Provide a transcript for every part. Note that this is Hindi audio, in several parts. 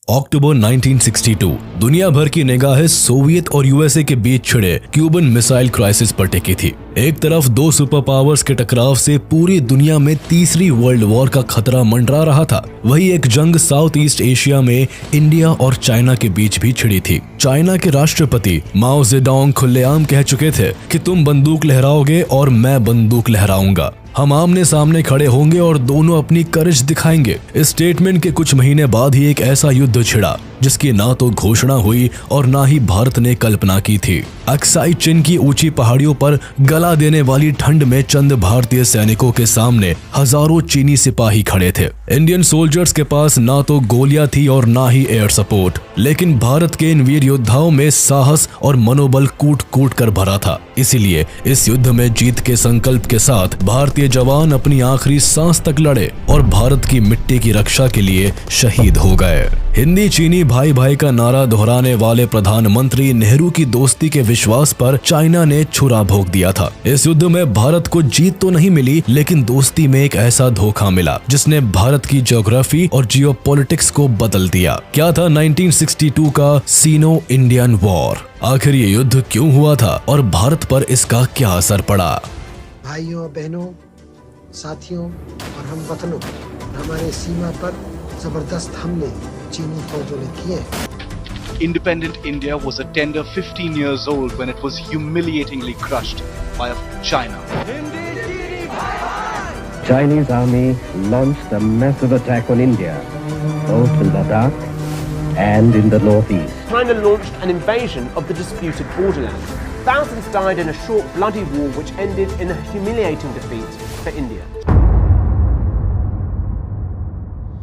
अक्टूबर 1962 दुनिया भर की निगाहें सोवियत और यूएसए के बीच छिड़े क्यूबन मिसाइल क्राइसिस पर टिकी थी। एक तरफ दो सुपर पावर्स के टकराव से पूरी दुनिया में तीसरी वर्ल्ड वॉर का खतरा मंडरा रहा था, वही एक जंग साउथ ईस्ट एशिया में इंडिया और चाइना के बीच भी छिड़ी थी। चाइना के राष्ट्रपति माओ जेडोंग खुलेआम कह चुके थे कि तुम बंदूक लहराओगे और मैं बंदूक लहराऊंगा, हम आमने सामने खड़े होंगे और दोनों अपनी करज दिखाएंगे। इस स्टेटमेंट के कुछ महीने बाद ही एक ऐसा युद्ध छिड़ा जिसकी ना तो घोषणा हुई और ना ही भारत ने कल्पना की थी। अक्साई चिन की ऊंची पहाड़ियों पर गला देने वाली ठंड में चंद भारतीय सैनिकों के सामने हजारों चीनी सिपाही खड़े थे। इंडियन सोल्जर्स के पास ना तो गोलियां थी और ना ही एयर सपोर्ट, लेकिन भारत के इन वीर योद्धाओं में साहस और मनोबल कूट कूट कर भरा था। इसीलिए इस युद्ध में जीत के संकल्प के साथ भारतीय जवान अपनी आखिरी सांस तक लड़े और भारत की मिट्टी की रक्षा के लिए शहीद हो गए। हिंदी चीनी भाई भाई का नारा दोहराने वाले प्रधानमंत्री नेहरू की दोस्ती के विश्वास पर चाइना ने छुरा भोंक दिया था। इस युद्ध में भारत को जीत तो नहीं मिली, लेकिन दोस्ती में एक ऐसा धोखा मिला जिसने भारत की ज्योग्राफी और जियोपॉलिटिक्स को बदल दिया। क्या था 1962 का सीनो इंडियन वॉर? आखिर ये युद्ध क्यों हुआ था और भारत पर इसका क्या असर पड़ा? भाइयों बहनों, साथियों और हम वतनों, हमारे सीमा पर जबरदस्त हमले चीनी फौजों ने किए। Independent India was a tender 15 years old when it was humiliatingly crushed by China. Chinese army launched a massive attack on India, both in Ladakh and in the northeast. China launched an invasion of the disputed borderlands. Thousands died in a short, bloody war which ended in a humiliating defeat for India.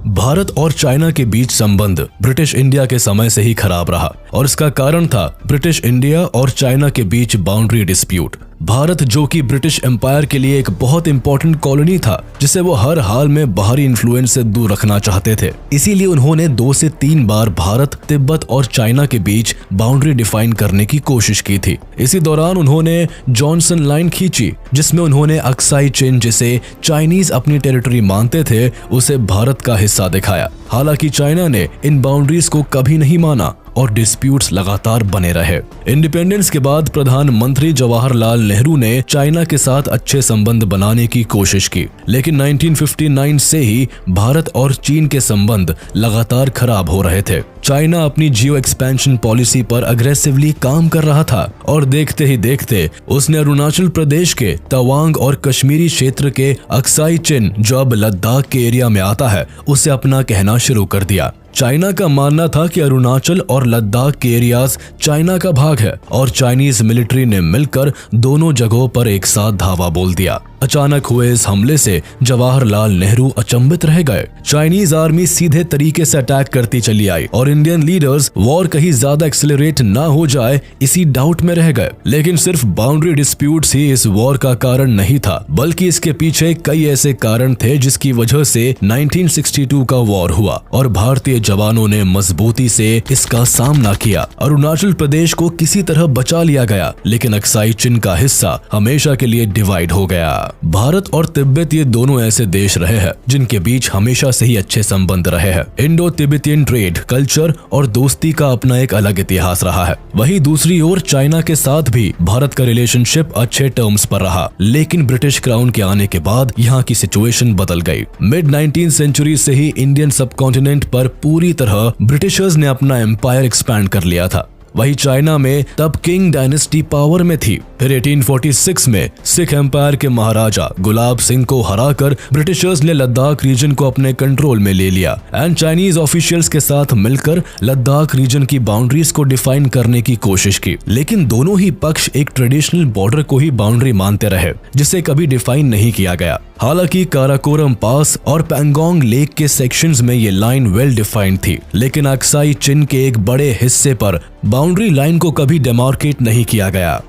Bharat और चाइना के बीच संबंध ब्रिटिश इंडिया के समय से ही खराब रहा और इसका कारण था ब्रिटिश इंडिया और चाइना के बीच बाउंड्री डिस्प्यूट। भारत, जो कि ब्रिटिश एम्पायर के लिए एक बहुत इंपॉर्टेंट कॉलोनी था, जिसे वो हर हाल में बाहरी इन्फ्लुएंस से दूर रखना चाहते थे, इसीलिए उन्होंने 2 से 3 बार भारत, तिब्बत और चाइना के बीच बाउंड्री डिफाइन करने की कोशिश की थी। इसी दौरान उन्होंने जॉनसन लाइन खींची, जिसमें उन्होंने अक्साई चिन, जिसे चाइनीज अपनी टेरिटरी मानते थे, उसे भारत का हिस्सा दिखाया। हालांकि चाइना ने इन बाउंड्रीज को कभी नहीं माना और डिस्प्यूट्स लगातार बने रहे। इंडिपेंडेंस के बाद प्रधानमंत्री जवाहरलाल नेहरू ने चाइना के साथ अच्छे संबंध बनाने की कोशिश की, लेकिन 1959 से ही भारत और चीन के संबंध लगातार खराब हो रहे थे। चाइना अपनी जियो एक्सपेंशन पॉलिसी पर अग्रेसिवली काम कर रहा था और देखते ही देखते उसने अरुणाचल प्रदेश के तवांग और कश्मीरी क्षेत्र के अक्साई चिन, जो अब लद्दाख के एरिया में आता है, उसे अपना कहना शुरू कर दिया। चाइना का मानना था कि अरुणाचल और लद्दाख के एरियाज चाइना का भाग है और चाइनीज मिलिट्री ने मिलकर दोनों जगहों पर एक साथ धावा बोल दिया। अचानक हुए इस हमले से जवाहरलाल नेहरू अचंभित रह गए। चाइनीज आर्मी सीधे तरीके से अटैक करती चली आई और इंडियन लीडर्स वॉर कहीं ज्यादा एक्सेलरेट ना हो जाए इसी डाउट में रह गए। लेकिन सिर्फ बाउंड्री डिस्प्यूट्स ही इस वॉर का कारण नहीं था, बल्कि इसके पीछे कई ऐसे कारण थे जिसकी वजह से 1962 का वॉर हुआ और भारतीय जवानों ने मजबूती से इसका सामना किया। अरुणाचल प्रदेश को किसी तरह बचा लिया गया, लेकिन अक्साई चिन का हिस्सा हमेशा के लिए डिवाइड हो गया। भारत और तिब्बत ये दोनों ऐसे देश रहे हैं जिनके बीच हमेशा से ही अच्छे संबंध रहे हैं। इंडो तिब्बतियन ट्रेड, कल्चर और दोस्ती का अपना एक अलग इतिहास रहा है। वहीं दूसरी ओर चाइना के साथ भी भारत का रिलेशनशिप अच्छे टर्म्स पर रहा, लेकिन ब्रिटिश क्राउन के आने के बाद यहाँ की सिचुएशन बदल गई। मिड 19th सेंचुरी से ही इंडियन सबकॉन्टिनेंट पर पूरी तरह ब्रिटिशर्स ने अपना एम्पायर एक्सपैंड कर लिया था। वही चाइना में तब किंग डायनेस्टी पावर में थी। फिर 1846 में सिख एम्पायर के महाराजा गुलाब सिंह को हराकर ब्रिटिशर्स ने लद्दाख रीजन को अपने कंट्रोल में ले लिया एंड चाइनीज ऑफिशियल्स के साथ मिलकर लद्दाख रीजन की बाउंड्रीज को डिफाइन करने की कोशिश की। लेकिन दोनों ही पक्ष एक ट्रेडिशनल बॉर्डर को ही बाउंड्री मानते रहे, जिसे कभी डिफाइन नहीं किया गया। हालांकि काराकोरम पास और पैंगोंग लेक के सेक्शंस में ये लाइन वेल डिफाइंड थी, लेकिन अक्साई चिन के एक बड़े हिस्से पर बाउंड्री लाइन को कभी डेमार्केट नहीं किया गया।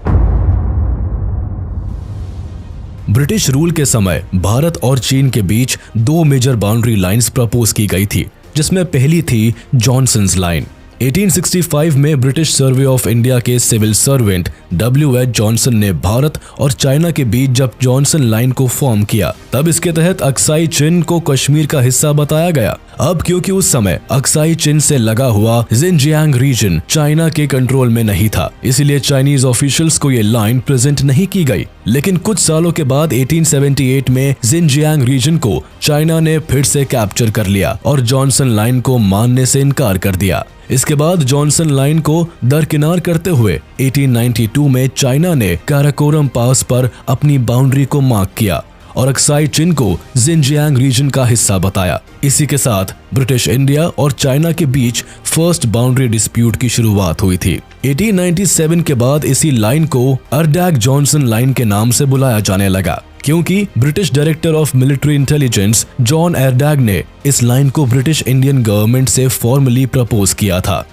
ब्रिटिश रूल के समय भारत और चीन के बीच 2 मेजर बाउंड्री लाइंस प्रपोज की गई थी, जिसमें पहली थी जॉनसन्स लाइन। 1865 में ब्रिटिश सर्वे ऑफ इंडिया के सिविल सर्वेंट W.H. जॉनसन ने भारत और चाइना के बीच जब जॉनसन लाइन को फॉर्म किया, तब इसके तहत अक्साई चिन को कश्मीर का हिस्सा बताया गया। अब क्योंकि उस समय अक्साई चिन से लगा हुआ जिनजियांग रीजन चाइना के कंट्रोल में नहीं था, इसलिए चाइनीज ऑफिशियल्स को ये लाइन प्रेजेंट नहीं की गई। लेकिन कुछ सालों के बाद 1878 में जिनजियांग रीजन को चाइना ने फिर से कैप्चर कर लिया और जॉनसन लाइन को मानने से इनकार कर दिया। इसके बाद जॉनसन लाइन को दरकिनार करते हुए 1892 में चाइना ने काराकोरम पास पर अपनी बाउंड्री को मार्क किया और अक्साई चिन को जिनजियांग रीजन का हिस्सा बताया। इसी के साथ ब्रिटिश इंडिया और चाइना के बीच फर्स्ट बाउंड्री डिस्प्यूट की शुरुआत हुई थी। 1897 के बाद इसी लाइन को अर्डैग जॉनसन लाइन के नाम से बुलाया जाने लगा, क्योंकि British director of military intelligence John Ardagh ने इस लाइन को ब्रिटिश इंडियन गवर्नमेंट से फॉर्मली प्रपोज किया था।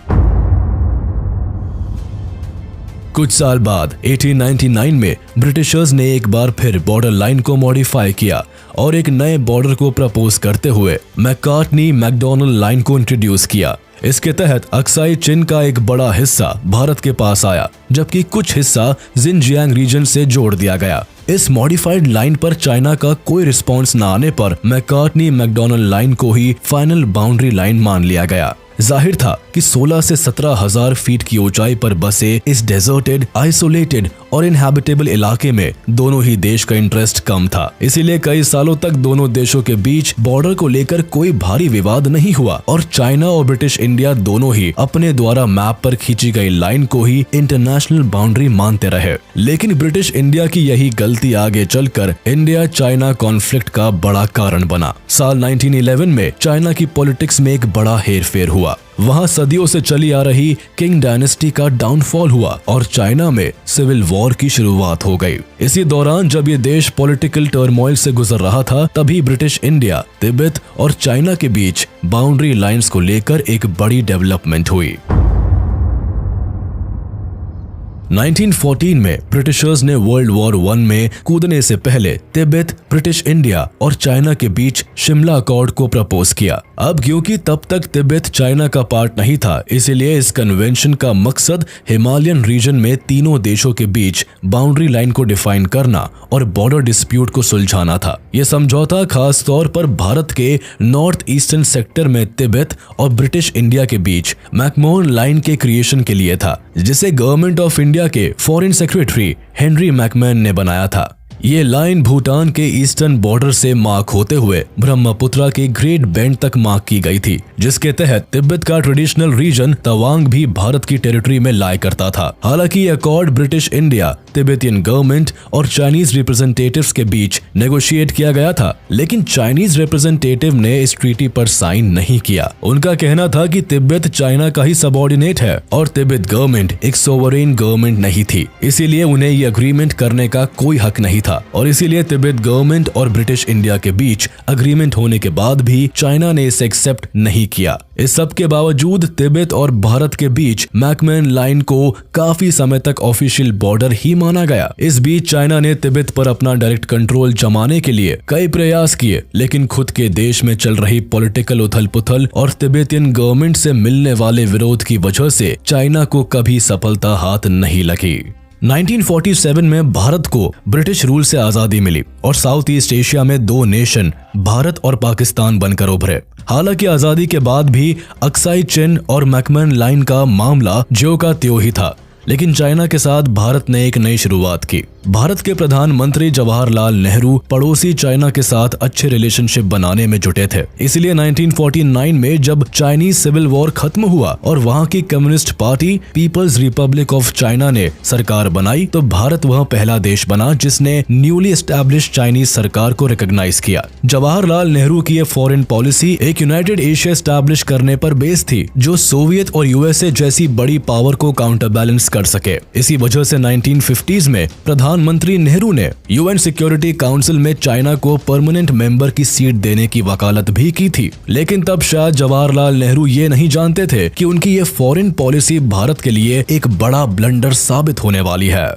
कुछ साल बाद 1899 में ब्रिटिशर्स ने एक बार फिर बॉर्डर लाइन को मॉडिफाई किया और एक नए बॉर्डर को प्रपोज करते हुए मैकार्टनी मैकडॉनल्ड लाइन को इंट्रोड्यूस किया। इसके तहत अक्साई चिन का एक बड़ा हिस्सा भारत के पास आया, जबकि कुछ हिस्सा जिनजियांग रीजन से जोड़ दिया गया। इस मॉडिफाइड लाइन पर चाइना का कोई रिस्पॉन्स न आने पर मैकार्टनी मैकडॉनल्ड लाइन को ही फाइनल बाउंड्री लाइन मान लिया गया। जाहिर था कि 16 से 17,000 फीट की ऊंचाई पर बसे इस डेजर्टेड, आइसोलेटेड और इनहैबिटेबल इलाके में दोनों ही देश का इंटरेस्ट कम था। इसीलिए कई सालों तक दोनों देशों के बीच बॉर्डर को लेकर कोई भारी विवाद नहीं हुआ और चाइना और ब्रिटिश इंडिया दोनों ही अपने द्वारा मैप पर खींची गई लाइन को ही इंटरनेशनल बाउंड्री मानते रहे। लेकिन ब्रिटिश इंडिया की यही गलती आगे चलकर इंडिया चाइना कॉन्फ्लिक्ट का बड़ा कारण बना। साल 1911 में चाइना की पॉलिटिक्स में एक बड़ा हेरफेर हुआ। वहां सदियों से चली आ रही किंग डायनेस्टी का डाउनफॉल हुआ और चाइना में सिविल वॉर की शुरुआत हो गई। इसी दौरान जब ये देश पॉलिटिकल टर्मोइल से गुजर रहा था, तभी ब्रिटिश इंडिया, तिब्बत और चाइना के बीच बाउंड्री लाइंस को लेकर एक बड़ी डेवलपमेंट हुई। 1914 में ब्रिटिशर्स ने वर्ल्ड वॉर 1 में कूदने से पहले तिब्बत, ब्रिटिश इंडिया और चाइना के बीच शिमला अकॉर्ड को प्रपोज किया। अब क्योंकि तब तक तिब्बत चाइना का पार्ट नहीं था, इसीलिए इस कन्वेंशन का मकसद हिमालयन रीजन में तीनों देशों के बीच बाउंड्री लाइन को डिफाइन करना और बॉर्डर डिस्प्यूट को सुलझाना था। यह समझौता खास तौर पर भारत के नॉर्थ ईस्टर्न सेक्टर में तिब्बत और ब्रिटिश इंडिया के बीच मैकमोहन लाइन के क्रिएशन के लिए था, जिसे गवर्नमेंट ऑफ इंडिया के फॉरेन सेक्रेटरी हेनरी मैकमैन ने बनाया था। ये लाइन भूटान के ईस्टर्न बॉर्डर से मार्क होते हुए ब्रह्मपुत्रा के ग्रेट बेंड तक मार्क की गई थी, जिसके तहत तिब्बत का ट्रेडिशनल रीजन तवांग भी भारत की टेरिटरी में लाया करता था। हालांकि ये accord British India, Tibetan government और चाइनीज रिप्रेजेंटेटिव्स के बीच नेगोशिएट किया गया था, लेकिन चाइनीज रिप्रेजेंटेटिव ने इस ट्रीटी पर साइन नहीं किया। उनका कहना था कि तिब्बत चाइना का ही सबऑर्डिनेट है और तिब्बत गवर्नमेंट एक सोवरेन गवर्नमेंट नहीं थी, इसीलिए उन्हें ये अग्रीमेंट करने का कोई हक नहीं था और इसीलिए तिब्बत गवर्नमेंट और ब्रिटिश इंडिया के बीच अग्रीमेंट होने के बाद भी चाइना ने इसे एक्सेप्ट नहीं किया। इस सब के बावजूद तिब्बत और भारत के बीच मैकमैन लाइन को काफी समय तक ऑफिशियल बॉर्डर ही माना गया। इस बीच चाइना ने तिब्बत पर अपना डायरेक्ट कंट्रोल जमाने के लिए कई प्रयास किए, लेकिन खुद के देश में चल रही पॉलिटिकल उथल पुथल और तिब्बतियन गवर्नमेंट से मिलने वाले विरोध की वजह से चाइना को कभी सफलता हाथ नहीं लगी। 1947 में भारत को ब्रिटिश रूल से आजादी मिली और साउथ ईस्ट एशिया में दो नेशन भारत और पाकिस्तान बनकर उभरे। हालांकि आजादी के बाद भी अक्साई चिन और मैकमैन लाइन का मामला ज्यों का त्यों ही था, लेकिन चाइना के साथ भारत ने एक नई शुरुआत की। भारत के प्रधानमंत्री जवाहरलाल नेहरू पड़ोसी चाइना के साथ अच्छे रिलेशनशिप बनाने में जुटे थे। इसलिए 1949 में जब चाइनीज सिविल वॉर खत्म हुआ और वहां की Communist Party People's Republic of China ने सरकार बनाई, तो भारत वह पहला देश बना जिसने न्यूली एस्टैब्लिश चाइनीज सरकार को रिकॉग्नाइज किया। जवाहरलाल नेहरू की यह फॉरेन पॉलिसी एक यूनाइटेड एशिया एस्टैब्लिश करने पर बेस थी, जो सोवियत और यूएसए जैसी बड़ी पावर को काउंटर बैलेंस कर सके। इसी वजह से 1950s में प्रधानमंत्री नेहरू ने यूएन सिक्योरिटी काउंसिल में चाइना को परमानेंट मेंबर की सीट देने की वकालत भी की थी। लेकिन तब शायद जवाहरलाल नेहरू ये नहीं जानते थे कि उनकी ये फॉरेन पॉलिसी भारत के लिए एक बड़ा ब्लंडर साबित होने वाली है।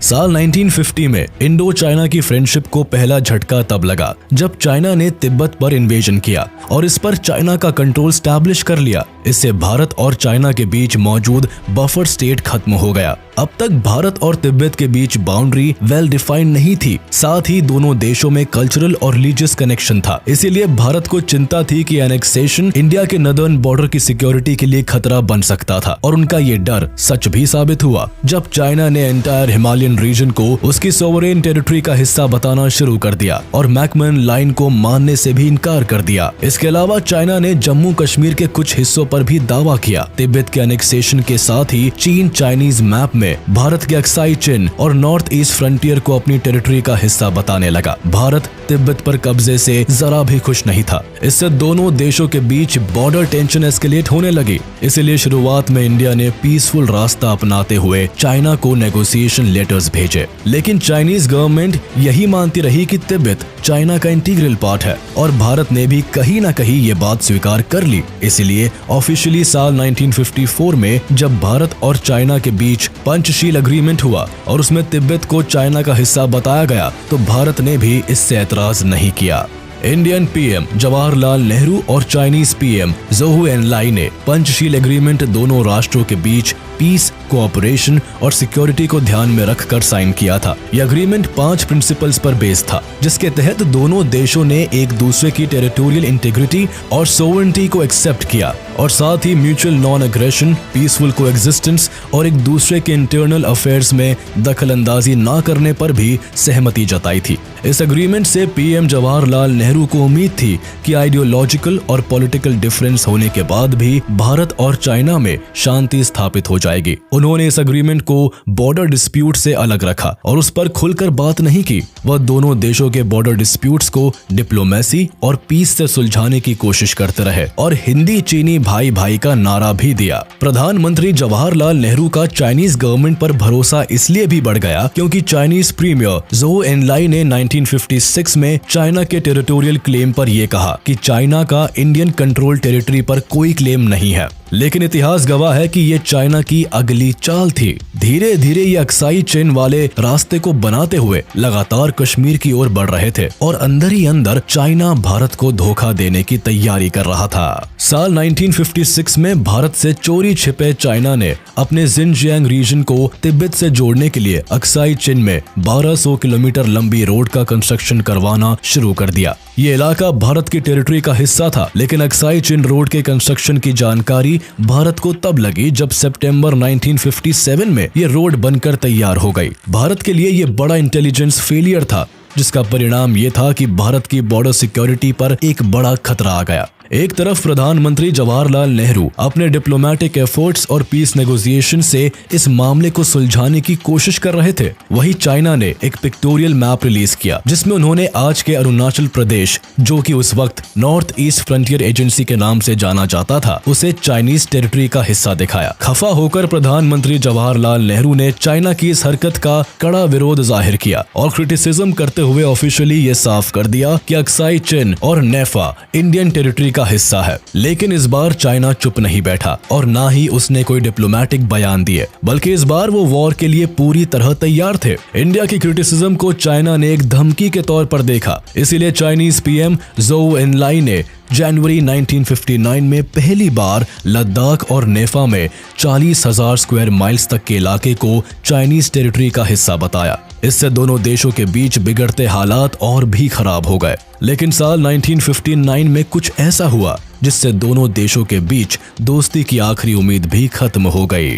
साल 1950 में इंडो चाइना की फ्रेंडशिप को पहला झटका तब लगा जब चाइना ने तिब्बत पर इन्वेजन किया और इस पर चाइना का कंट्रोल स्टैब्लिश कर लिया। इससे भारत और चाइना के बीच मौजूद बफर स्टेट खत्म हो गया। अब तक भारत और तिब्बत के बीच बाउंड्री वेल डिफाइंड नहीं थी, साथ ही दोनों देशों में कल्चरल और रिलीजियस कनेक्शन था। इसीलिए भारत को चिंता थी कि एनेक्सेशन इंडिया के नदर्न बॉर्डर की सिक्योरिटी के लिए खतरा बन सकता था और उनका ये डर सच भी साबित हुआ जब चाइना ने एंटायर हिमालयन रीजन को उसकी सोवरेन टेरिटरी का हिस्सा बताना शुरू कर दिया और मैकमोहन लाइन को मानने से भी इनकार कर दिया। इसके अलावा चाइना ने जम्मू कश्मीर के कुछ हिस्सों पर भी दावा किया। तिब्बत के एनेक्सेशन के साथ ही चीन चाइनीज मैप में भारत के अक्साई चिन और नॉर्थ ईस्ट फ्रंटियर को अपनी टेरिटरी का हिस्सा बताने लगा। भारत तिब्बत पर कब्जे से जरा भी खुश नहीं था। इससे दोनों देशों के बीच बॉर्डर टेंशन एस्केलेट होने लगी। इसलिए शुरुआत में इंडिया ने पीसफुल रास्ता अपनाते हुए चाइना को नेगोशिएशन लेटर्स भेजे, लेकिन चाइनीज गवर्नमेंट यही मानती रही कि तिब्बत चाइना का इंटीग्रल पार्ट है और भारत ने भी कहीं ना कहीं ये बात स्वीकार कर ली। इसलिए ऑफिशियली साल 1954 में जब भारत और चाइना के बीच पंचशील एग्रीमेंट हुआ और उसमें तिब्बत को चाइना का हिस्सा बताया गया तो भारत ने भी इससे एतराज नहीं किया। इंडियन पीएम जवाहरलाल नेहरू और चाइनीज पीएम जोहू एनलाई ने पंचशील एग्रीमेंट दोनों राष्ट्रों के बीच पीस, कोऑपरेशन और सिक्योरिटी को ध्यान में रखकर साइन किया था। यह एग्रीमेंट 5 प्रिंसिपल्स पर बेस्ड था, जिसके तहत दोनों देशों ने एक दूसरे की टेरिटोरियल इंटीग्रिटी और सोवरेनिटी को एक्सेप्ट किया और साथ ही mutual non aggression, peaceful coexistence और एक दूसरे के इंटरनल अफेयर्स में दखल अंदाजी न करने पर भी सहमति जताई थी। इस एग्रीमेंट से पीएम जवाहरलाल नेहरू को उम्मीद थी कि आइडियोलॉजिकल और पॉलिटिकल डिफरेंस होने के बाद भी भारत और चाइना में शांति स्थापित हो जाएगी। उन्होंने इस एग्रीमेंट को बॉर्डर डिस्प्यूट से अलग रखा और उस पर खुलकर बात नहीं की। वह दोनों देशों के बॉर्डर डिस्प्यूट्स को डिप्लोमेसी और पीस से सुलझाने की कोशिश करते रहे और हिंदी चीनी भाई भाई का नारा भी दिया। प्रधानमंत्री जवाहरलाल नेहरू का चाइनीज गवर्नमेंट पर भरोसा इसलिए भी बढ़ गया क्योंकि चाइनीज प्रीमियर जोहू एनलाई ने 1956 में चाइना के टेरिटोरियल क्लेम पर यह कहा कि चाइना का इंडियन कंट्रोल टेरिटरी पर कोई क्लेम नहीं है। लेकिन इतिहास गवाह है कि ये चाइना की अगली चाल थी। धीरे धीरे ये अक्साई चेन वाले रास्ते को बनाते हुए लगातार कश्मीर की ओर बढ़ रहे थे और अंदर ही अंदर चाइना भारत को धोखा देने की तैयारी कर रहा था। साल 1956 में भारत से चोरी छिपे चाइना ने अपने जिनजियांग रीजन को तिब्बत से जोड़ने के लिए अक्साई चेन में 1200 किलोमीटर लंबी रोड का कंस्ट्रक्शन करवाना शुरू कर दिया। ये इलाका भारत की टेरिटरी का हिस्सा था, लेकिन अक्साई चेन रोड के कंस्ट्रक्शन की जानकारी भारत को तब लगी जब सितंबर 1957 में ये रोड बनकर तैयार हो गई। भारत के लिए ये बड़ा इंटेलिजेंस फेलियर था, जिसका परिणाम ये था कि भारत की बॉर्डर सिक्योरिटी पर एक बड़ा खतरा आ गया। एक तरफ प्रधानमंत्री जवाहरलाल नेहरू अपने डिप्लोमेटिक एफर्ट्स और पीस नेगोशिएशन से इस मामले को सुलझाने की कोशिश कर रहे थे, वहीं चाइना ने एक पिक्टोरियल मैप रिलीज किया जिसमें उन्होंने आज के अरुणाचल प्रदेश, जो कि उस वक्त नॉर्थ ईस्ट फ्रंटियर एजेंसी के नाम से जाना जाता था, उसे चाइनीज टेरिटरी का हिस्सा दिखाया। खफा होकर प्रधानमंत्री जवाहरलाल नेहरू ने चाइना की इस हरकत का कड़ा विरोध जाहिर किया और क्रिटिसिज्म करते हुए ऑफिशियली ये साफ कर दिया कि अक्साई चेन और नेफा इंडियन टेरिटरी का हिस्सा है। लेकिन इस बार चाइना चुप नहीं बैठा और ना ही उसने कोई डिप्लोमेटिक बयान दिए, बल्कि इस बार वो वॉर के लिए पूरी तरह तैयार थे। इंडिया की क्रिटिसिज्म को चाइना ने एक धमकी के तौर पर देखा, इसीलिए चाइनीज पीएम जोहू एनलाई ने जनवरी 1959 में पहली बार लद्दाख और नेफा में 40,000 स्क्वायर माइल्स तक के इलाके को चाइनीज टेरिटरी का हिस्सा बताया। इससे दोनों देशों के बीच बिगड़ते हालात और भी खराब हो गए। लेकिन साल 1959 में कुछ ऐसा हुआ जिससे दोनों देशों के बीच दोस्ती की आखिरी उम्मीद भी खत्म हो गई।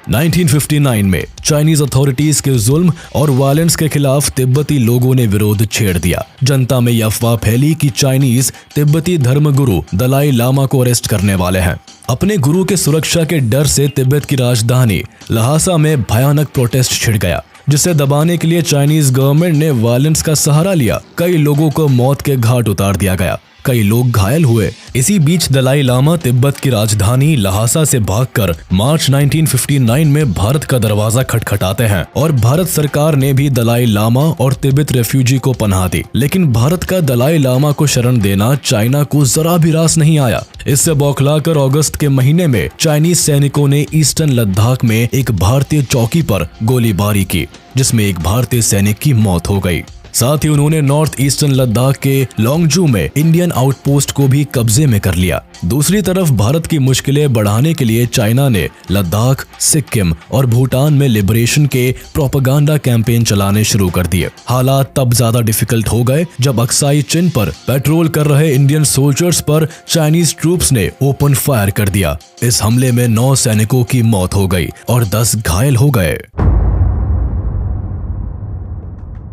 1959 में चाइनीज अथॉरिटीज के जुल्म और वायलेंस के खिलाफ तिब्बती लोगों ने विरोध छेड़ दिया। जनता में यह अफवाह फैली कि चाइनीज तिब्बती धर्मगुरु दलाई लामा को अरेस्ट करने वाले हैं। अपने गुरु के सुरक्षा के डर से तिब्बत की राजधानी ल्हासा में भयानक प्रोटेस्ट छिड़ गया, जिसे दबाने के लिए चाइनीज गवर्नमेंट ने वायलेंस का सहारा लिया। कई लोगों को मौत के घाट उतार दिया गया। कई लोग घायल हुए। इसी बीच दलाई लामा तिब्बत की राजधानी लहासा से भागकर मार्च 1959 में भारत का दरवाजा खटखटाते हैं और भारत सरकार ने भी दलाई लामा और तिब्बत रेफ्यूजी को पनाह दी। लेकिन भारत का दलाई लामा को शरण देना चाइना को जरा भी रास नहीं आया। इससे बौखलाकर अगस्त के महीने में चाइनीज सैनिकों ने ईस्टर्न लद्दाख में एक भारतीय चौकी पर गोलीबारी की, जिसमें एक भारतीय सैनिक की मौत हो गई। साथ ही उन्होंने नॉर्थ ईस्टर्न लद्दाख के लोंगजू में इंडियन आउटपोस्ट को भी कब्जे में कर लिया। दूसरी तरफ भारत की मुश्किलें बढ़ाने के लिए चाइना ने लद्दाख, सिक्किम और भूटान में लिबरेशन के प्रोपेगेंडा कैंपेन चलाने शुरू कर दिए। हालात तब ज्यादा डिफिकल्ट हो गए जब अक्साई चिन पर पेट्रोल कर रहे इंडियन सोल्जर्स पर चाइनीज ट्रूप्स ने ओपन फायर कर दिया। इस हमले में 9 सैनिकों की मौत हो गई और 10 घायल हो गए।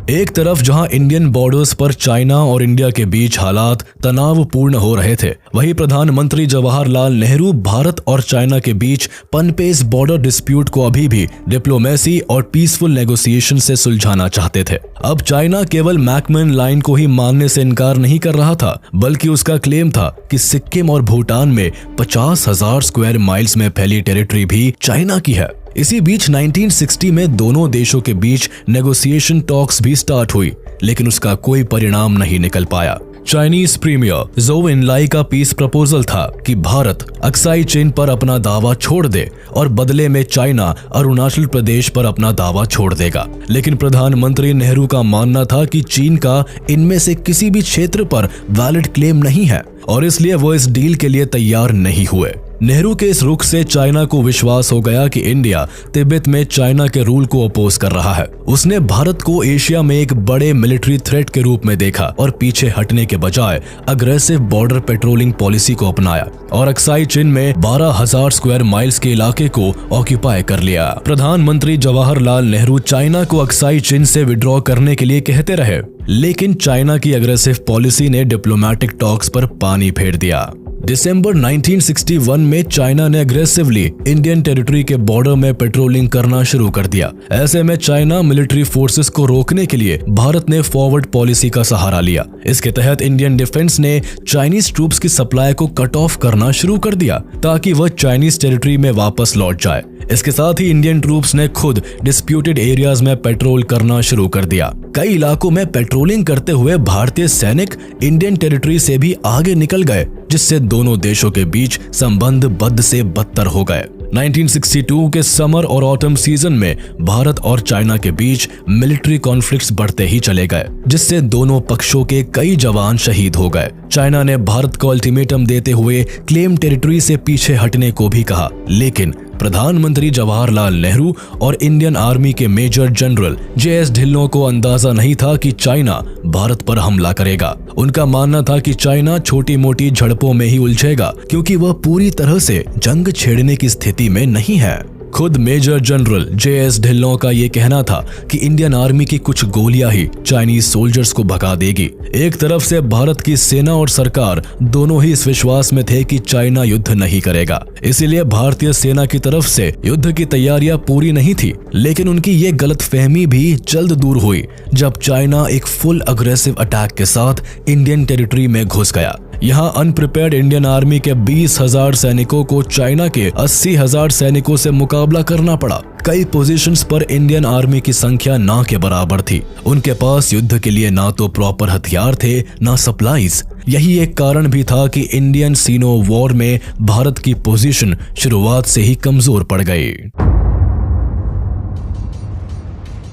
एक तरफ जहां इंडियन बॉर्डर्स पर चाइना और इंडिया के बीच हालात तनावपूर्ण हो रहे थे, वहीं प्रधानमंत्री जवाहरलाल नेहरू भारत और चाइना के बीच पनपे इस बॉर्डर डिस्प्यूट को अभी भी डिप्लोमेसी और पीसफुल नेगोशिएशन से सुलझाना चाहते थे। अब चाइना केवल मैकमोहन लाइन को ही मानने से इनकार नहीं कर रहा था, बल्कि उसका क्लेम था कि सिक्किम और भूटान में 50,000 स्क्वायर माइल्स में फैली टेरिटरी भी चाइना की है। इसी बीच 1960 में दोनों देशों के बीच नेगोशिएशन टॉक्स भी स्टार्ट हुई, लेकिन उसका कोई परिणाम नहीं निकल पाया। चाइनीज प्रीमियर ज़ोउ एनलाई का पीस प्रपोजल था कि भारत अक्साई चीन पर अपना दावा छोड़ दे और बदले में चाइना अरुणाचल प्रदेश पर अपना दावा छोड़ देगा। लेकिन प्रधानमंत्री नेहरू का मानना था कि चीन का इनमें से किसी भी क्षेत्र पर वैलिड क्लेम नहीं है और इसलिए वो इस डील के लिए तैयार नहीं हुए। नेहरू के इस रुख से चाइना को विश्वास हो गया कि इंडिया तिब्बत में चाइना के रूल को अपोज कर रहा है। उसने भारत को एशिया में एक बड़े मिलिट्री थ्रेट के रूप में देखा और पीछे हटने के बजाय अग्रेसिव बॉर्डर पेट्रोलिंग पॉलिसी को अपनाया और अक्साई चीन में 12,000 स्क्वायर माइल्स के इलाके को ऑक्यूपाई कर लिया। प्रधानमंत्री जवाहरलाल नेहरू चाइना को अक्साई चीन से विड्रॉ करने के लिए कहते रहे, लेकिन चाइना की अग्रेसिव पॉलिसी ने डिप्लोमेटिक टॉक्स पर पानी फेर दिया। दिसंबर 1961 में चाइना ने अग्रेसिवली इंडियन टेरिटरी के बॉर्डर में पेट्रोलिंग करना शुरू कर दिया। ऐसे में चाइना मिलिट्री फोर्सेस को रोकने के लिए भारत ने फॉरवर्ड पॉलिसी का सहारा लिया। इसके तहत इंडियन डिफेंस ने चाइनीज ट्रूप्स की सप्लाई को कट ऑफ करना शुरू कर दिया ताकि वह चाइनीज टेरिटरी में वापस लौट जाए। इसके साथ ही इंडियन ट्रूप्स ने खुद डिस्प्यूटेड एरियाज में पेट्रोल करना शुरू कर दिया। कई इलाकों में पेट्रोलिंग करते हुए भारतीय सैनिक इंडियन टेरिटरी से भी आगे निकल गए, जिससे दोनों देशों के बीच संबंध बद से बदतर हो गए। 1962 के समर और ऑटम सीजन में भारत और चाइना के बीच मिलिट्री कॉन्फ्लिक्ट्स बढ़ते ही चले गए, जिससे दोनों पक्षों के कई जवान शहीद हो गए। चाइना ने भारत को अल्टीमेटम देते हुए क्लेम टेरिटरी से पीछे हटने को भी कहा, लेकिन प्रधानमंत्री जवाहरलाल नेहरू और इंडियन आर्मी के मेजर जनरल JS ढिल्लों को अंदाजा नहीं था कि चाइना भारत पर हमला करेगा। उनका मानना था कि चाइना छोटी मोटी झड़पों में ही उलझेगा, क्योंकि वह पूरी तरह से जंग छेड़ने की स्थिति में नहीं है। खुद मेजर जनरल JS ढिल्लों का ये कहना था कि इंडियन आर्मी की कुछ गोलियां ही चाइनीज सोल्जर्स को भगा देगी। एक तरफ से भारत की सेना और सरकार दोनों ही इस विश्वास में थे कि चाइना युद्ध नहीं करेगा, इसीलिए भारतीय सेना की तरफ से युद्ध की तैयारियां पूरी नहीं थी। लेकिन उनकी ये गलतफहमी भी जल्द दूर हुई जब चाइना एक फुल अग्रेसिव अटैक के साथ इंडियन टेरिटरी में घुस गया। यहाँ अनप्रिपेयर्ड इंडियन आर्मी के 20,000 सैनिकों को चाइना के 80,000 सैनिकों से मुकाबला करना पड़ा। कई पोजीशंस पर इंडियन आर्मी की संख्या ना के बराबर थी। उनके पास युद्ध के लिए ना तो प्रॉपर हथियार थे, ना सप्लाईज। यही एक कारण भी था कि इंडियन सीनो वॉर में भारत की पोजीशन शुरुआत से ही कमजोर पड़ गई।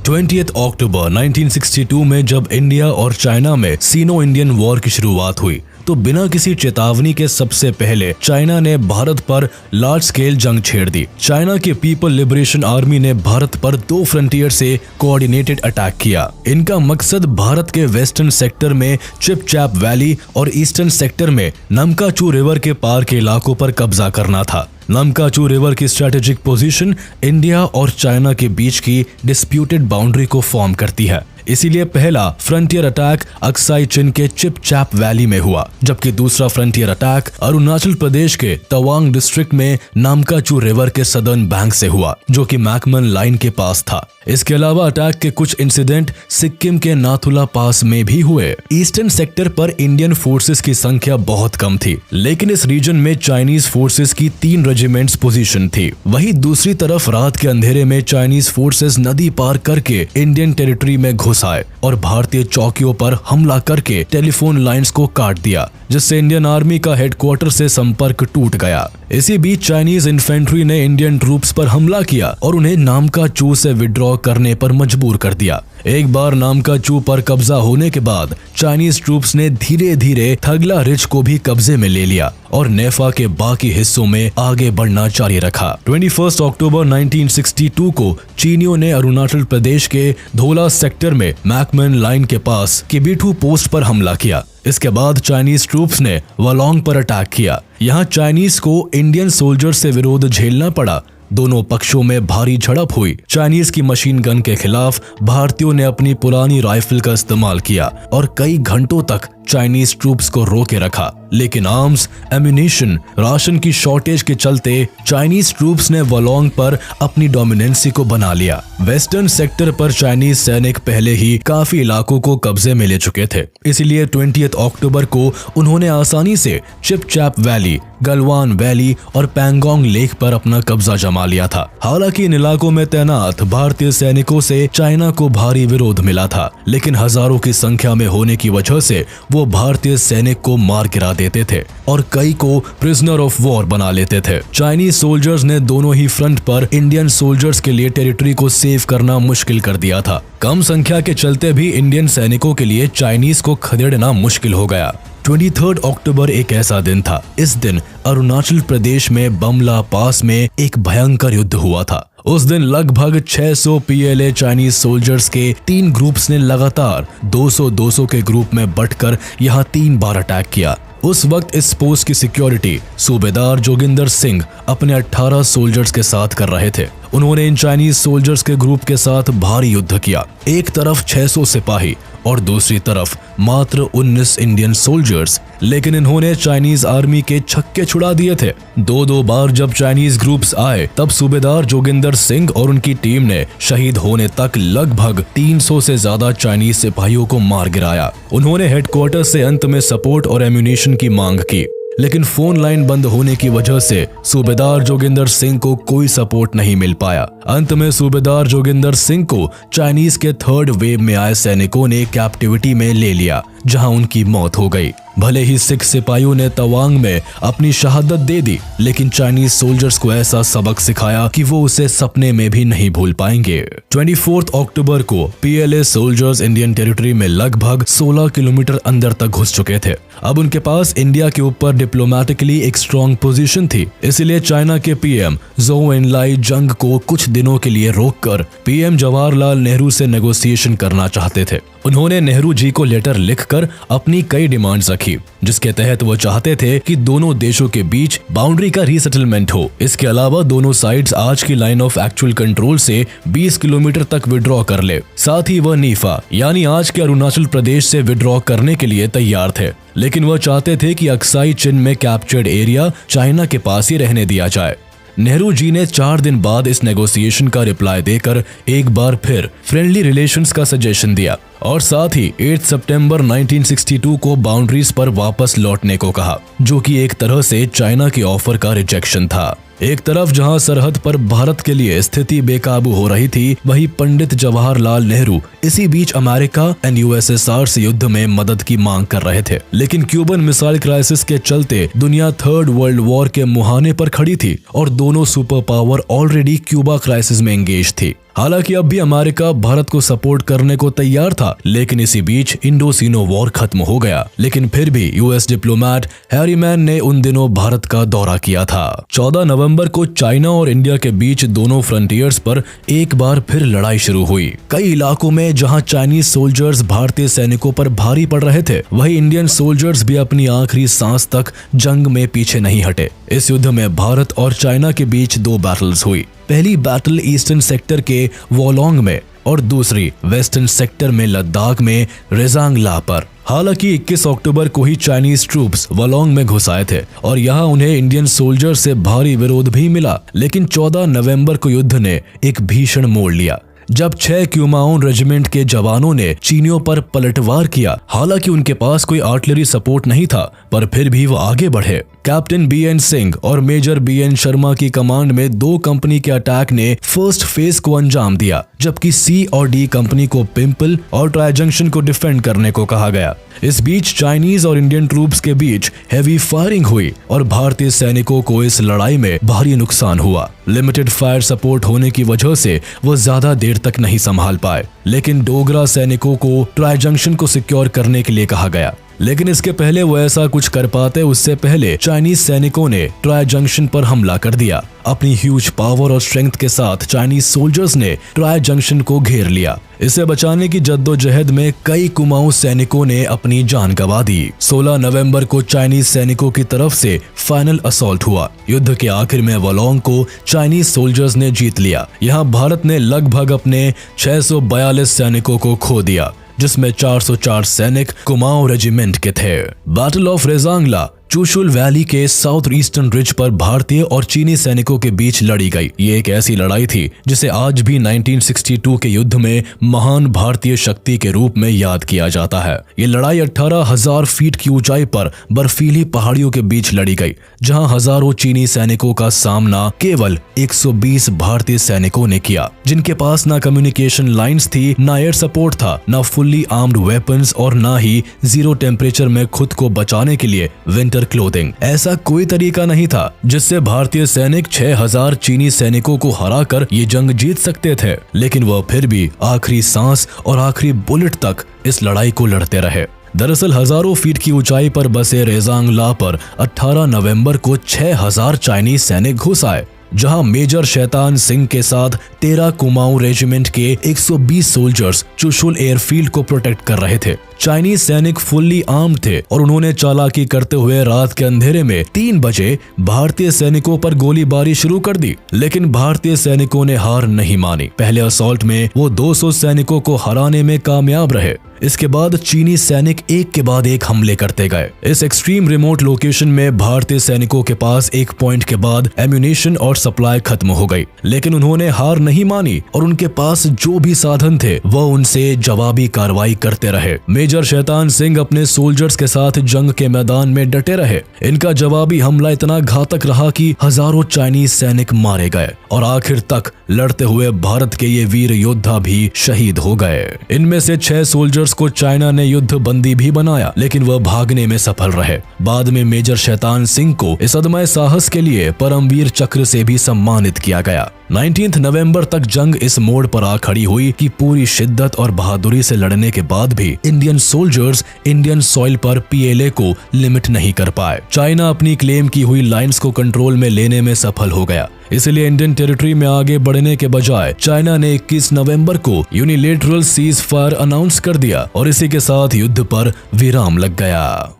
20 अक्टूबर 1962 में जब इंडिया और चाइना में सीनो इंडियन वॉर की शुरुआत हुई, तो बिना किसी चेतावनी के सबसे पहले चाइना ने भारत पर लार्ज स्केल जंग छेड़ दी। चाइना के पीपल लिबरेशन आर्मी ने भारत पर 2 फ्रंटियर से कोऑर्डिनेटेड अटैक किया। इनका मकसद भारत के वेस्टर्न सेक्टर में चिपचैप वैली और ईस्टर्न सेक्टर में नमकाचू रिवर के पार के इलाकों पर कब्जा करना था। नमकाचू रिवर की स्ट्रेटेजिक पोजीशन इंडिया और चाइना के बीच की डिस्प्यूटेड बाउंड्री को फॉर्म करती है। इसीलिए पहला फ्रंटियर अटैक अक्साई चिन के चिपचैप वैली में हुआ, जबकि दूसरा फ्रंटियर अटैक अरुणाचल प्रदेश के तवांग डिस्ट्रिक्ट में नामकाचू रिवर के सदर्न बैंक से हुआ, जो कि मैकमन लाइन के पास था। इसके अलावा अटैक के कुछ इंसिडेंट सिक्किम के नाथुला पास में भी हुए। ईस्टर्न सेक्टर पर इंडियन फोर्सेस की संख्या बहुत कम थी, लेकिन इस रीजन में चाइनीज फोर्सेस की 3 रेजिमेंट्स पोजीशन थी। वहीं दूसरी तरफ रात के अंधेरे में चाइनीज फोर्सेस नदी पार करके इंडियन टेरिटरी में घुस आए और भारतीय चौकियों पर हमला करके टेलीफोन लाइंस को काट दिया, जिससे इंडियन आर्मी का हेडक्वार्टर से संपर्क टूट गया। इसी बीच चाइनीज इन्फेंट्री ने इंडियन ट्रूप्स पर हमला किया और उन्हें नामकाचू से विड्रॉ करने पर मजबूर कर दिया। एक बार नामकाचू पर कब्जा होने के बाद चाइनीज ट्रूप्स ने धीरे धीरे थगला रिज को भी कब्जे में ले लिया और नेफा के बाकी हिस्सों में आगे बढ़ना जारी रखा। 21 अक्टूबर 1962 को चीनियों ने अरुणाचल प्रदेश के धोला सेक्टर में मैकमन लाइन के पास किबिठू पोस्ट पर हमला किया। इसके बाद चाइनीज ट्रूप्स ने वलोंग पर अटैक किया। यहाँ चाइनीज को इंडियन सोल्जर से विरोध झेलना पड़ा। दोनों पक्षों में भारी झड़प हुई। चाइनीज की मशीन गन के खिलाफ भारतीयों ने अपनी पुरानी राइफल का इस्तेमाल किया और कई घंटों तक चाइनीज ट्रूप्स को रोके रखा, लेकिन आर्म्स, एम्यूनिशन, राशन की शॉर्टेज के चलते चाइनीज ट्रूप्स ने वलोंग पर अपनी डोमिनेंसी को बना लिया। वेस्टर्न सेक्टर पर चाइनीज सैनिक पहले ही काफी इलाकों को कब्जे में ले चुके थे, इसलिए 20 अक्टूबर को उन्होंने आसानी से चिपचैप वैली, गलवान वैली और पैंगोंग लेक पर अपना कब्जा जमा लिया था। हालांकि इन इलाकों में तैनात भारतीय सैनिकों से चाइना को भारी विरोध मिला था, लेकिन हजारों की संख्या में होने की वजह से वो भारतीय सैनिक को मार गिरा देते थे और कई को प्रिजनर ऑफ वॉर बना लेते थे। चाइनीज सोल्जर्स ने दोनों ही फ्रंट पर इंडियन सोल्जर्स के लिए टेरिटरी को सेव करना मुश्किल कर दिया था। कम संख्या के चलते भी इंडियन सैनिकों के लिए चाइनीज को खदेड़ना मुश्किल हो गया। 23 अक्टूबर एक ऐसा दिन था। इस दिन अरुणाचल प्रदेश में बमला पास में एक भयंकर युद्ध हुआ था। उस दिन लगभग 600 PLA चाइनीज सोल्जर्स के 3 ग्रुप्स ने लगातार 200-200 के ग्रुप में बंटकर यहां 3 बार अटैक किया। उस वक्त इस पोस्ट की सिक्योरिटी सूबेदार जोगिंदर सिंह अपने 18 सोल्जर्स के साथ कर रहे थे। उन्होंने इन चाइनीज सोल्जर्स के ग्रुप के साथ भारी युद्ध किया। एक तरफ 600 सिपाही और दूसरी तरफ मात्र 19 इंडियन सोल्जर्स, लेकिन इन्होंने चाइनीज आर्मी के छक्के छुड़ा दिए थे। 2-2 बार जब चाइनीज ग्रुप्स आए, तब सूबेदार जोगिंदर सिंह और उनकी टीम ने शहीद होने तक लगभग 300 से ज्यादा चाइनीज सिपाहियों को मार गिराया। उन्होंने हेडक्वार्टर से अंत में सपोर्ट और एम्यूनिशन की मांग की, लेकिन फोन लाइन बंद होने की वजह से सूबेदार जोगिंदर सिंह को कोई सपोर्ट नहीं मिल पाया। अंत में सूबेदार जोगिंदर सिंह को चाइनीज के 3rd वेव में आए सैनिकों ने कैप्टिविटी में ले लिया, जहां उनकी मौत हो गई। भले ही सिख सिपाहियों ने तवांग में अपनी शहादत दे दी, लेकिन चाइनीज सोल्जर्स को ऐसा सबक सिखाया कि वो उसे सपने में भी नहीं भूल पाएंगे। 24 अक्टूबर को PLA सोल्जर्स इंडियन टेरिटरी में लगभग 16 किलोमीटर अंदर तक घुस चुके थे। अब उनके पास इंडिया के ऊपर डिप्लोमेटिकली एक स्ट्रॉन्ग पोजीशन थी, इसलिए चाइना के PM ज़ोउ एनलाई जंग को कुछ दिनों के लिए रोककर PM जवाहरलाल नेहरू से नेगोशिएशन करना चाहते थे। उन्होंने नेहरू जी को लेटर लिखकर अपनी कई डिमांड्स रखी, जिसके तहत वो चाहते थे कि दोनों देशों के बीच बाउंड्री का रीसेटलमेंट हो। इसके अलावा दोनों साइड्स आज की लाइन ऑफ एक्चुअल कंट्रोल से 20 किलोमीटर तक विड्रॉ कर ले। साथ ही वह नीफा यानी आज के अरुणाचल प्रदेश से विड्रॉ करने के लिए तैयार थे, लेकिन वह चाहते थे कि अक्साई चिन में कैप्चर्ड एरिया चाइना के पास ही रहने दिया जाए। नेहरू जी ने 4 दिन बाद इस नेगोशिएशन का रिप्लाई देकर एक बार फिर फ्रेंडली रिलेशंस का सजेशन दिया और साथ ही 8 सितंबर 1962 को बाउंड्रीज पर वापस लौटने को कहा, जो कि एक तरह से चाइना के ऑफर का रिजेक्शन था। एक तरफ जहां सरहद पर भारत के लिए स्थिति बेकाबू हो रही थी, वहीं पंडित जवाहरलाल नेहरू इसी बीच अमेरिका एंड USSR से युद्ध में मदद की मांग कर रहे थे। लेकिन क्यूबन मिसाइल क्राइसिस के चलते दुनिया 3rd वर्ल्ड वॉर के मुहाने पर खड़ी थी और दोनों super power already Cuba crisis में एंगेज थी। हालांकि अब भी अमेरिका भारत को सपोर्ट करने को तैयार था, लेकिन इसी बीच इंडोसिनो वॉर खत्म हो गया। लेकिन फिर भी US डिप्लोमेट हैरीमैन ने उन दिनों भारत का दौरा किया था। 14 नवंबर को चाइना और इंडिया के बीच दोनों फ्रंटियर्स पर एक बार फिर लड़ाई शुरू हुई। कई इलाकों में जहां चाइनीज सोल्जर्स भारतीय सैनिकों पर भारी पड़ रहे थे, वहीं इंडियन सोल्जर्स भी अपनी आखिरी सांस तक जंग में पीछे नहीं हटे। इस युद्ध में भारत और चाइना के बीच 2 बैटल्स हुई। पहली बैटल ईस्टर्न सेक्टर के वोलोंग में और दूसरी वेस्टर्न सेक्टर में लद्दाख में रेजांगला पर। हालांकि 21 अक्टूबर को ही चाइनीज ट्रूप्स वलोंग में घुस आए थे और यहाँ उन्हें इंडियन सोल्जर से भारी विरोध भी मिला, लेकिन 14 नवंबर को युद्ध ने एक भीषण मोड़ लिया जब 6 क्यूमाओन रेजिमेंट के जवानों ने चीनियों पर पलटवार किया। हालांकि उनके पास कोई आर्टिलरी सपोर्ट नहीं था, पर फिर भी वो आगे बढ़े। कैप्टन BN सिंह और मेजर BN शर्मा की कमांड में 2 कंपनी के अटैक ने फर्स्ट फेज को अंजाम दिया, जबकि C और D कंपनी को पिंपल और ट्राई जंक्शन को डिफेंड करने को कहा गया। इस बीच चाइनीज और इंडियन ट्रूप्स के बीच हैवी फायरिंग हुई और भारतीय सैनिकों को इस लड़ाई में भारी नुकसान हुआ। लिमिटेड फायर सपोर्ट होने की वजह से वो ज्यादा देर तक नहीं संभाल पाए, लेकिन डोगरा सैनिकों को ट्राई जंक्शन को सिक्योर करने के लिए कहा गया। लेकिन इसके पहले वो ऐसा कुछ कर पाते उससे पहले चाइनीज सैनिकों ने ट्राई जंक्शन पर हमला कर दिया। अपनी ह्यूज पावर और स्ट्रेंथ के साथ चाइनीज सोल्जर्स ने ट्राई जंक्शन को घेर लिया। इसे बचाने की जद्दोजहद में कई कुमाऊं सैनिकों ने अपनी जान गंवा दी। 16 नवंबर को चाइनीज सैनिकों की तरफ से फाइनल असॉल्ट हुआ। युद्ध के आखिर में वलोंग को चाइनीज सोल्जर्स ने जीत लिया। यहाँ भारत ने लगभग अपने 642 सैनिकों को खो दिया, जिसमें 404 सैनिक कुमाऊं रेजिमेंट के थे। Battle of Rezang La Chushul valley के साउथ ईस्टर्न रिज पर भारतीय और चीनी सैनिकों के बीच लड़ी गई। ये एक ऐसी लड़ाई थी जिसे आज भी 1962 के युद्ध में महान भारतीय शक्ति के रूप में याद किया जाता है। ये लड़ाई 18,000 फीट की ऊंचाई पर बर्फीली पहाड़ियों के बीच लड़ी गई, जहां हजारों चीनी सैनिकों का सामना केवल 120 भारतीय सैनिकों ने किया, जिनके पास ना कम्युनिकेशन लाइंस थी, ना एयर सपोर्ट था, ना फुल्ली आर्म्ड वेपन्स और ना ही जीरो टेम्परेचर में खुद को बचाने के लिए विंटर क्लोथिंग। ऐसा कोई तरीका नहीं था जिससे भारतीय सैनिक 6,000 चीनी सैनिकों को हराकर ये जंग जीत सकते थे, लेकिन वह फिर भी आखिरी सांस और आखिरी बुलेट तक इस लड़ाई को लड़ते रहे। दरअसल हजारों फीट की ऊंचाई पर बसे रेजांगला पर 18 नवंबर को 6,000 चाइनीज सैनिक घुस आए, जहां मेजर शैतान सिंह के साथ 13 कुमाऊं रेजिमेंट के 120 सोल्जर्स चुशुल एयरफील्ड को प्रोटेक्ट कर रहे थे। चाइनीज सैनिक फुल्ली आर्म्ड थे और उन्होंने चालाकी करते हुए रात के अंधेरे में 3 बजे भारतीय सैनिकों पर गोलीबारी शुरू कर दी, लेकिन भारतीय सैनिकों ने हार नहीं मानी। पहले असॉल्ट में वो 200 सैनिकों को हराने में कामयाब रहे। इसके बाद चीनी सैनिक एक के बाद एक हमले करते गए। इस एक्सट्रीम रिमोट लोकेशन में भारतीय सैनिकों के पास एक पॉइंट के बाद एम्यूनेशन और सप्लाई खत्म हो गई, लेकिन उन्होंने हार नहीं मानी और उनके पास जो भी साधन थे वह उनसे जवाबी कार्रवाई करते रहे। मेजर शैतान सिंह अपने सोल्जर्स के साथ जंग के मैदान में डटे रहे। इनका जवाबी हमला इतना घातक रहा कि हजारों चाइनीज सैनिक मारे गए और आखिर तक लड़ते हुए भारत के ये वीर योद्धा भी शहीद हो गए। इनमें से 6 सोल्जर्स को चाइना ने युद्ध बंदी भी बनाया, लेकिन वह भागने में सफल रहे। बाद में मेजर शैतान सिंह को इस अदम्य साहस के लिए परमवीर चक्र से भी सम्मानित किया गया। 19 नवंबर तक जंग इस मोड़ पर आ खड़ी हुई कि पूरी शिद्दत और बहादुरी से लड़ने के बाद भी इंडियन सोल्जर्स इंडियन सॉइल पर PLA को लिमिट नहीं कर पाए। चाइना अपनी क्लेम की हुई लाइंस को कंट्रोल में लेने में सफल हो गया। इसलिए इंडियन टेरिटरी में आगे बढ़ने के बजाय चाइना ने 21 नवंबर को यूनिलेटरल सीज फायर अनाउंस कर दिया और इसी के साथ युद्ध पर विराम लग गया।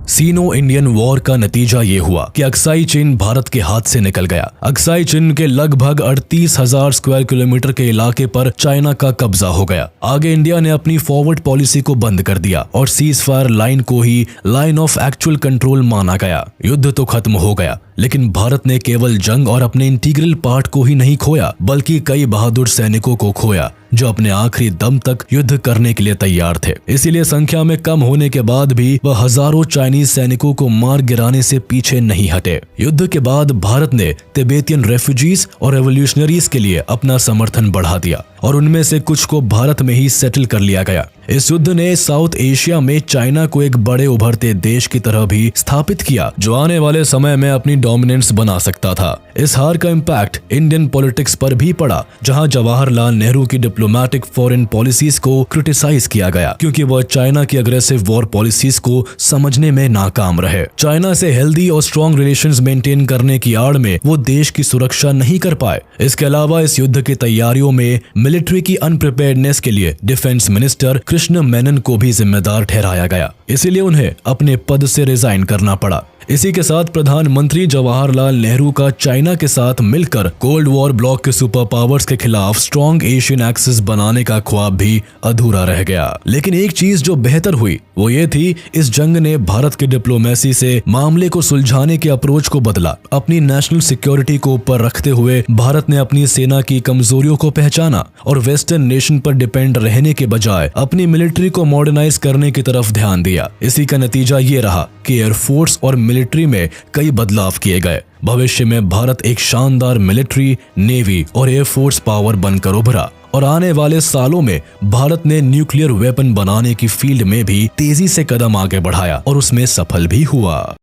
सीनो इंडियन वॉर का नतीजा ये हुआ कि अक्साई चीन भारत के हाथ से निकल गया। अक्साई चीन के लगभग 38,000 स्क्वायर किलोमीटर के इलाके पर चाइना का कब्जा हो गया। आगे इंडिया ने अपनी फॉरवर्ड पॉलिसी को बंद कर दिया और सीज फायर लाइन को ही लाइन ऑफ एक्चुअल कंट्रोल माना गया। युद्ध तो खत्म हो गया, लेकिन भारत ने केवल जंग और अपने इंटीग्रल पार्ट को ही नहीं खोया, बल्कि कई बहादुर सैनिकों को खोया जो अपने आखिरी दम तक युद्ध करने के लिए तैयार थे। इसीलिए संख्या में कम होने के बाद भी वह हजारों चाइनीज सैनिकों को मार गिराने से पीछे नहीं हटे। युद्ध के बाद भारत ने तिब्बतियन रेफ्यूजीज और रेवोल्यूशनरीज के लिए अपना समर्थन बढ़ा दिया और उनमें से कुछ को भारत में ही सेटल कर लिया गया। इस युद्ध ने साउथ एशिया में चाइना को एक बड़े उभरते देश की तरह भी स्थापित किया, जो आने वाले समय में अपनी डोमिनेंस बना सकता था। इस हार का इम्पैक्ट इंडियन पॉलिटिक्स पर भी पड़ा, जहां जवाहरलाल नेहरू की डिप्लोमेटिक फॉरेन पॉलिसीज को क्रिटिसाइज किया गया क्योंकि वह चाइना की अग्रेसिव वॉर पॉलिसीज को समझने में नाकाम रहे। चाइना से हेल्दी और स्ट्रॉन्ग रिलेशंस मेंटेन करने की आड़ में वो देश की सुरक्षा नहीं कर पाए। इसके अलावा इस युद्ध की तैयारियों में मिलिट्री की अनप्रिपेयर्डनेस के लिए डिफेंस मिनिस्टर कृष्ण मेनन को भी जिम्मेदार ठहराया गया। इसीलिए उन्हें अपने पद से रिजाइन करना पड़ा। इसी के साथ प्रधानमंत्री जवाहरलाल नेहरू का चाइना के साथ मिलकर कोल्ड वॉर ब्लॉक के सुपर पावर्स के खिलाफ स्ट्रॉन्ग एशियन एक्सिस बनाने का ख्वाब भी अधूरा रह गया। लेकिन एक चीज जो बेहतर हुई वो ये थी, इस जंग ने भारत की डिप्लोमेसी से मामले को सुलझाने के अप्रोच को बदला। अपनी नेशनल सिक्योरिटी को ऊपर रखते हुए भारत ने अपनी सेना की कमजोरियों को पहचाना और वेस्टर्न नेशन पर डिपेंड रहने के बजाय अपनी मिलिट्री को मॉडर्नाइज करने की तरफ ध्यान दिया। इसी का नतीजा ये रहा कि एयरफोर्स और मिलिट्री में कई बदलाव किए गए। भविष्य में भारत एक शानदार मिलिट्री, नेवी और एयरफोर्स पावर बनकर उभरा और आने वाले सालों में भारत ने न्यूक्लियर वेपन बनाने की फील्ड में भी तेजी से कदम आगे बढ़ाया और उसमें सफल भी हुआ।